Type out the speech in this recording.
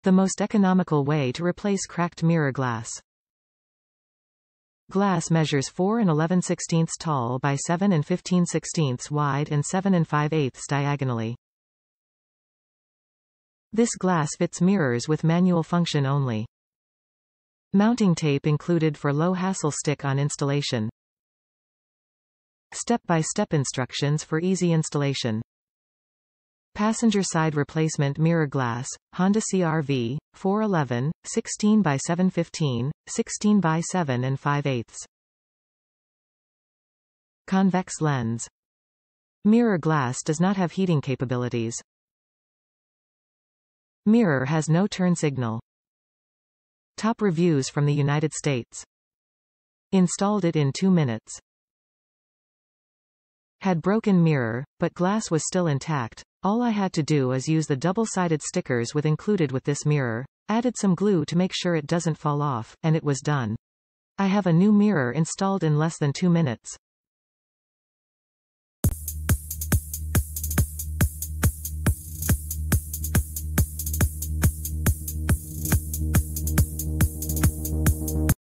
The most economical way to replace cracked mirror glass. Glass measures 4 and 11/16 tall by 7 and 15/16 wide and 7 and 5/8 diagonally. This glass fits mirrors with manual function only. Mounting tape included for low-hassle stick-on installation. Step-by-step instructions for easy installation. Passenger side replacement mirror glass, Honda CR-V, 411, 16 by 715, 16 by 7 and 5/8. Convex lens. Mirror glass does not have heating capabilities. Mirror has no turn signal. Top reviews from the United States. Installed it in 2 minutes. Had broken mirror, but glass was still intact. All I had to do is use the double-sided stickers with included with this mirror, added some glue to make sure it doesn't fall off, and it was done. I have a new mirror installed in less than 2 minutes.